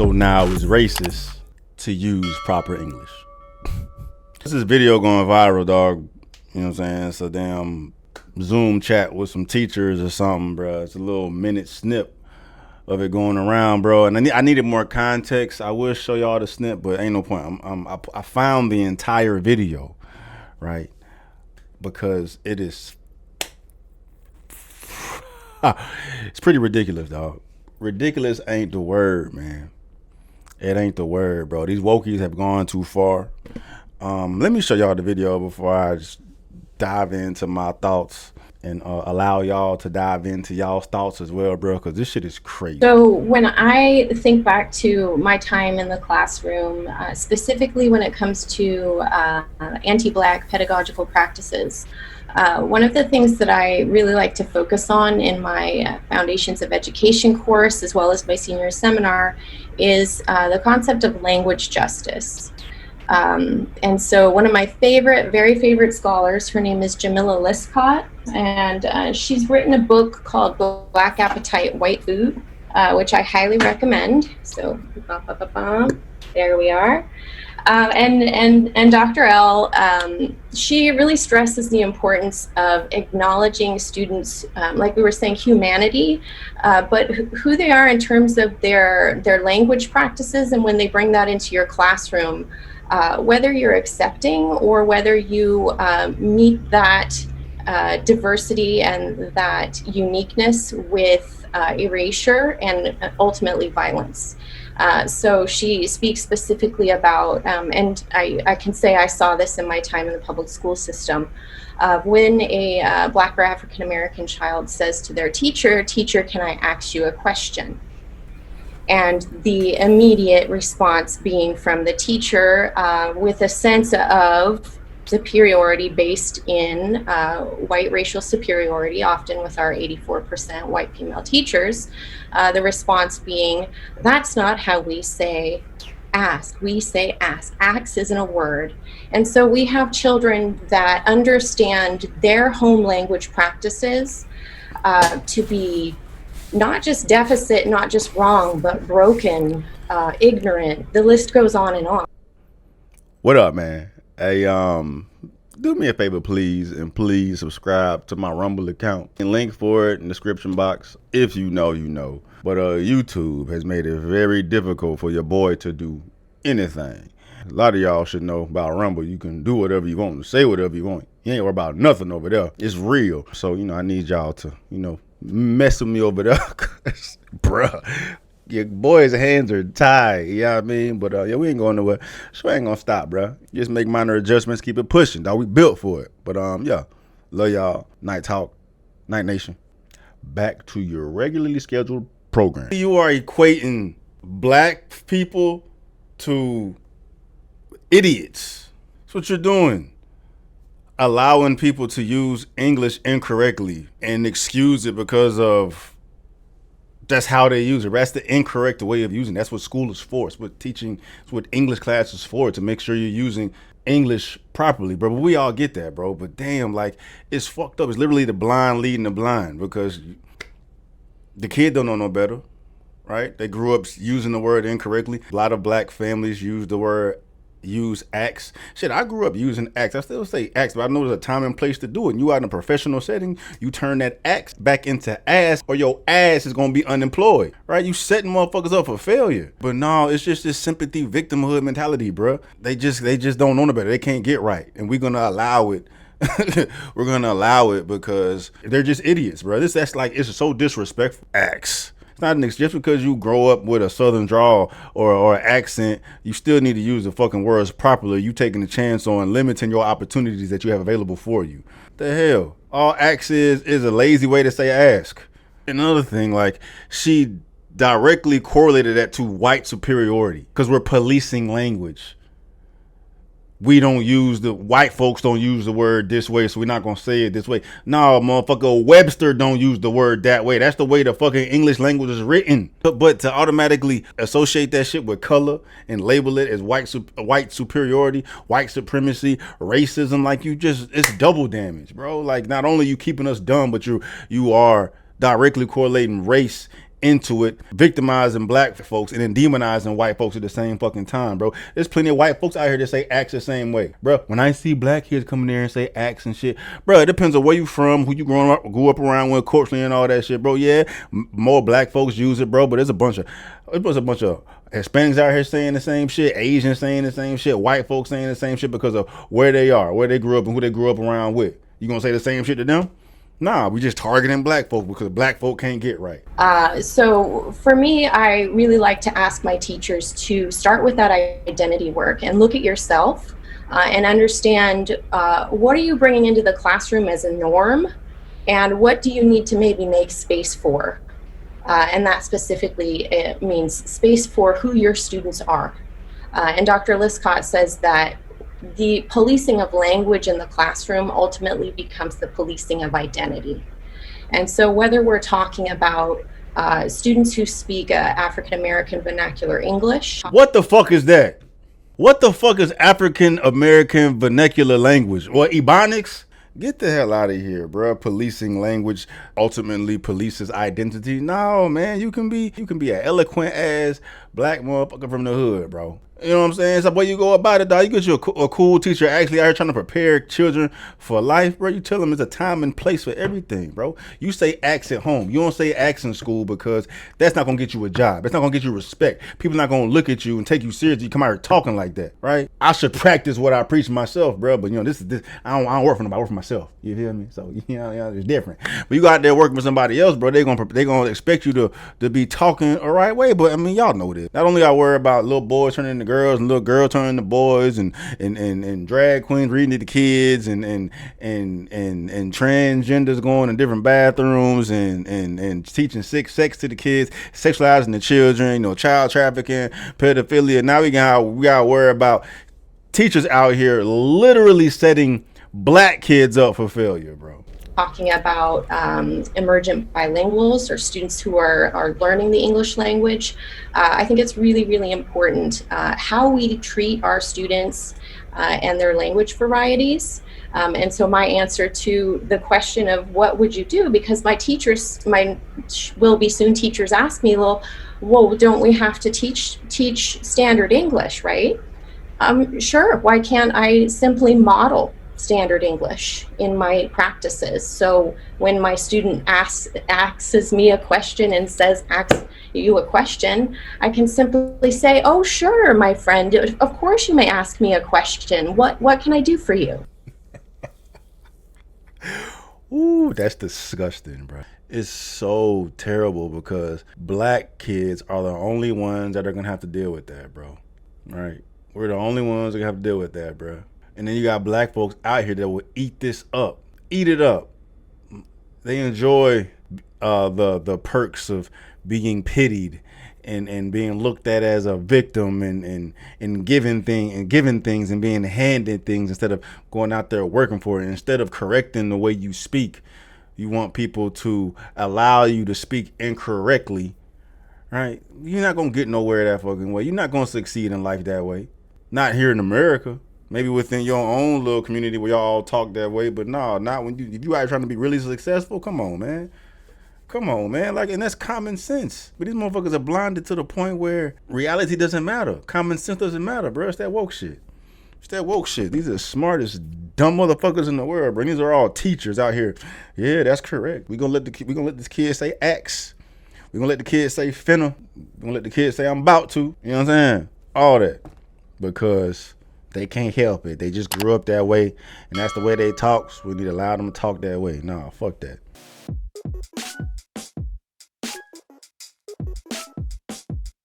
So now it's racist to use proper English. This is video going viral, dog. You know what I'm saying? It's a damn Zoom chat with some teachers or something, bro. It's a little minute snip of it going around, bro. And I needed more context. I will show y'all the snip, but ain't no point. I found the entire video, right? Because it is, it's pretty ridiculous, dog. Ridiculous ain't the word, man. It ain't the word, bro. These wokies have gone too far. Let me show y'all the video before I just dive into my thoughts and allow y'all to dive into y'all's thoughts as well, bro, because this shit is crazy. So when I think back to my time in the classroom, specifically when it comes to anti-Black pedagogical practices, one of the things that I really like to focus on in my Foundations of Education course, as well as my senior seminar, is the concept of language justice. And so one of my very favorite scholars, her name is Jamila Liskott, and she's written a book called Black Appetite, White Food, which I highly recommend. So there we are. And Dr. L, she really stresses the importance of acknowledging students, like we were saying, humanity, but who they are in terms of their language practices, and when they bring that into your classroom, whether you're accepting or whether you meet that diversity and that uniqueness with erasure and ultimately violence. So she speaks specifically about, and I can say I saw this in my time in the public school system, when a Black or African American child says to their teacher, "Teacher, can I ask you a question?" And the immediate response being from the teacher with a sense of superiority based in white racial superiority, often with our 84% white female teachers, the response being, "That's not how we say ask. We say ask. Ask isn't a word." And so we have children that understand their home language practices to be not just deficit, not just wrong, but broken, ignorant. The list goes on and on. What up, man? Hey, do me a favor, please, and please subscribe to my Rumble account. And link for it in the description box. If you know, you know. But YouTube has made it very difficult for your boy to do anything. A lot of y'all should know about Rumble. You can do whatever you want, say whatever you want. You ain't worried about nothing over there. It's real. So, I need y'all to, mess with me over there. Bruh. Your boy's hands are tied, you know what I mean? But we ain't going nowhere. So I ain't gonna stop, bro. Just make minor adjustments, keep it pushing, dog. We built for it. But yeah, love y'all. Night Talk, Night Nation. Back to your regularly scheduled program. You are equating Black people to idiots. That's what you're doing. Allowing people to use English incorrectly and excuse it because of that's how they use it. That's the incorrect way of using it. That's what school is for. It's what teaching, it's what English class is for, to make sure you're using English properly, bro. But we all get that, bro. But damn, like, it's fucked up. It's literally the blind leading the blind, because the kid don't know no better, right? They grew up using the word incorrectly. A lot of Black families use axe. Shit, I grew up using axe. I still say axe, but I know there's a time and place to do it. And you out in a professional setting, you turn that axe back into ass, or your ass is gonna be unemployed, right? You setting motherfuckers up for failure. But no, it's just this sympathy victimhood mentality, bro. They just don't know no better. They can't get right, and we're gonna allow it. We're gonna allow it because they're just idiots, bro. That's like, it's so disrespectful. Axe. It's not just because you grow up with a southern drawl or accent, you still need to use the fucking words properly. You taking a chance on limiting your opportunities that you have available for you. The hell? All axe is a lazy way to say ask. Another thing, like, she directly correlated that to white superiority because we're policing language. White folks don't use the word this way, so we're not gonna say it this way. No, motherfucker, Webster don't use the word that way. That's the way the fucking English language is written. But to automatically associate that shit with color and label it as white superiority, white supremacy, racism, like, it's double damage, bro. Like, not only you keeping us dumb, but you are directly correlating race into it, victimizing black folks and then demonizing white folks at the same fucking time, bro. There's plenty of white folks out here that say axe the same way, bro. When I see black kids coming there and say axe and shit, bro, it depends on where you from, who you grew up around with, culturally and all that shit, bro. Yeah, more black folks use it, bro, but there's a bunch of Hispanics out here saying the same shit, Asians saying the same shit, white folks saying the same shit because of where they are, where they grew up and who they grew up around with. You gonna say the same shit to them? Nah, we just targeting black folk because black folk can't get right. So for me, I really like to ask my teachers to start with that identity work and look at yourself and understand what are you bringing into the classroom as a norm and what do you need to maybe make space for? And that specifically it means space for who your students are. And Dr. Liskott says that the policing of language in the classroom ultimately becomes the policing of identity. And so whether we're talking about students who speak African American vernacular English. What the fuck is that? What the fuck is African American vernacular language or Ebonics? Get the hell out of here, bro. Policing language ultimately polices identity. No, man, you can be an eloquent ass black motherfucker from the hood, bro. You know what I'm saying? So the way you go about it, dog, you get you a cool teacher actually out here trying to prepare children for life, bro. You tell them there's a time and place for everything, bro. You say axe at home. You don't say axe in school because that's not going to get you a job. That's not going to get you respect. People not going to look at you and take you seriously. You come out here talking like that, right? I should practice what I preach myself, bro. But, you know, this I don't work for nobody. I work for myself. You feel me? So, you know, it's different. But you go out there working with somebody else, bro, they're gonna expect you to be talking the right way. But, I mean, y'all know this. Not only I worry about little boys turning into girls and little girls turning to boys and drag queens reading to the kids and transgenders going in different bathrooms and teaching sex to the kids, sexualizing the children, you know, child trafficking, pedophilia. Now we gotta worry about teachers out here literally setting black kids up for failure, bro. Talking about emergent bilinguals or students who are learning the English language, I think it's really, really important how we treat our students and their language varieties. And so my answer to the question of what would you do, because my will be soon teachers ask me, well, don't we have to teach standard English, right? Sure, why can't I simply model standard English in my practices? So when my student asks me a question and says, ask you a question, I can simply say, oh, sure, my friend, of course you may ask me a question. What can I do for you? Ooh, that's disgusting, bro. It's so terrible because black kids are the only ones that are going to have to deal with that, bro. Right? We're the only ones that have to deal with that, bro. And then you got black folks out here that will eat this up, eat it up. They enjoy the perks of being pitied and being looked at as a victim and given things and being handed things instead of going out there working for it. Instead of correcting the way you speak, you want people to allow you to speak incorrectly, right? You're not gonna get nowhere that fucking way. You're not gonna succeed in life that way. Not here in America. Maybe within your own little community where y'all all talk that way, but no, not when if you out trying to be really successful. Come on, man. Like, and that's common sense. But these motherfuckers are blinded to the point where reality doesn't matter. Common sense doesn't matter, bro. It's that woke shit. These are the smartest dumb motherfuckers in the world, bro. These are all teachers out here. Yeah, that's correct. We gonna let this kid say axe. We gonna let the kid say finna. We gonna let the kid say I'm about to. You know what I'm saying? All that because they can't help it. They just grew up that way, and that's the way they talk. So we need to allow them to talk that way. Nah, fuck that.